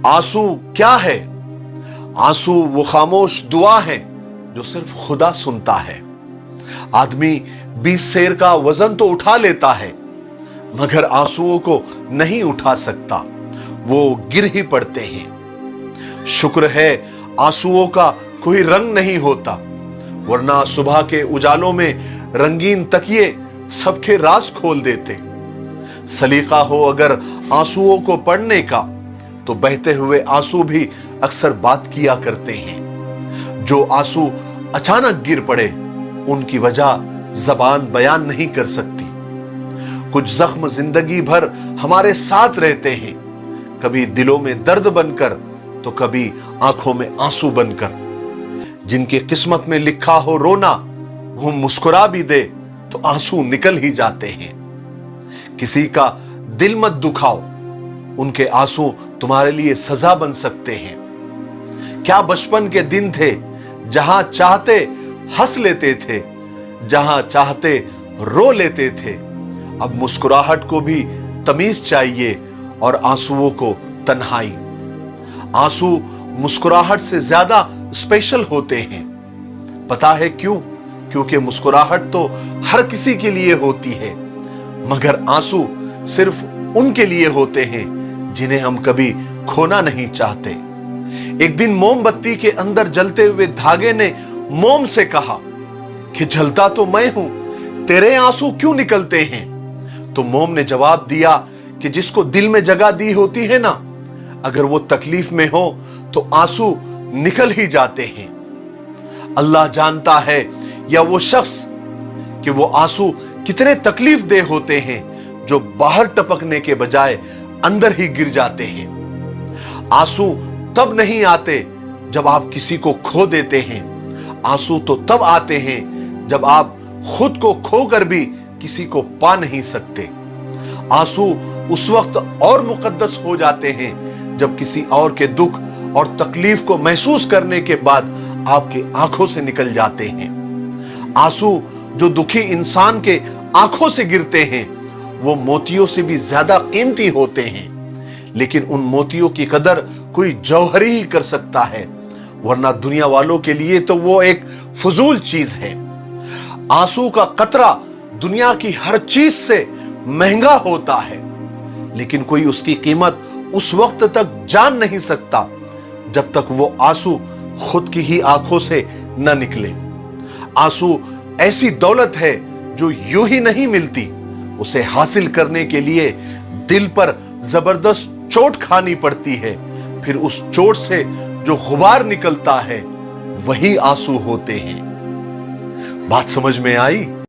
आंसू क्या है? आंसू वो खामोश दुआ है जो सिर्फ खुदा सुनता है। आदमी 20 सेर का वजन तो उठा लेता है, मगर आंसुओं को नहीं उठा सकता, वो गिर ही पड़ते हैं। शुक्र है आंसुओं का कोई रंग नहीं होता, वरना सुबह के उजालों में रंगीन तकिए सबके राज खोल देते। सलीका हो अगर आंसुओं को पढ़ने का, तो बहते हुए आंसू भी अक्सर बात किया करते हैं। जो आंसू अचानक गिर पड़े, उनकी वजह जबान बयान नहीं कर सकती। कुछ जख्म जिंदगी भर हमारे साथ रहते हैं, कभी दिलों में दर्द बनकर तो कभी आंखों में आंसू बनकर। जिनकी किस्मत में लिखा हो रोना, वो मुस्कुरा भी दे तो आंसू निकल ही जाते हैं। किसी का दिल मत दुखाओ, उनके आंसू तुम्हारे लिए सजा बन सकते हैं। क्या बचपन के दिन थे जहां चाहते हंस लेते थे, जहां चाहते रो लेते थे। अब मुस्कुराहट को भी तमीज चाहिए और आंसुओं को तन्हाई। आंसू मुस्कुराहट से ज्यादा स्पेशल होते हैं। पता है क्यों? क्योंकि मुस्कुराहट तो हर किसी के लिए होती है, मगर आंसू सिर्फ उनके लिए होते हैं जिन्हें हम कभी खोना नहीं चाहते। एक दिन मोमबत्ती के अंदर जलते हुए धागे ने मोम से कहा कि जलता तो मैं हूं, तेरे आंसू क्यों निकलते हैं? तो मोम ने जवाब दिया कि जिसको दिल में जगह दी होती है ना, अगर वो तकलीफ में हो तो आंसू निकल ही जाते हैं। अल्लाह जानता है या वो शख्स कि वो आंसू कितने तकलीफ दे होते हैं, जो बाहर टपकने के बजाय अंदर ही गिर जाते हैं। आंसू तब नहीं आते जब आप किसी को खो देते हैं, आंसू तो तब आते हैं जब आप खुद को खोकर भी किसी को पा नहीं सकते। आंसू उस वक्त और मुकद्दस हो जाते हैं जब किसी और के दुख और तकलीफ को महसूस करने के बाद आपके आंखों से निकल जाते हैं। आंसू जो दुखी इंसान के आंखों से गिरते हैं, वो मोतियों से भी ज्यादा कीमती होते हैं। लेकिन उन मोतियों की कदर कोई जौहरी ही कर सकता है, वरना दुनिया वालों के लिए तो वो एक फजूल चीज है। आंसू का कतरा दुनिया की हर चीज से महंगा होता है, लेकिन कोई उसकी कीमत उस वक्त तक जान नहीं सकता जब तक वो आंसू खुद की ही आंखों से न निकले। आंसू ऐसी दौलत है जो यूं ही नहीं मिलती, उसे हासिल करने के लिए दिल पर जबरदस्त चोट खानी पड़ती है। फिर उस चोट से जो गुबार निकलता है, वही आंसू होते हैं। बात समझ में आई?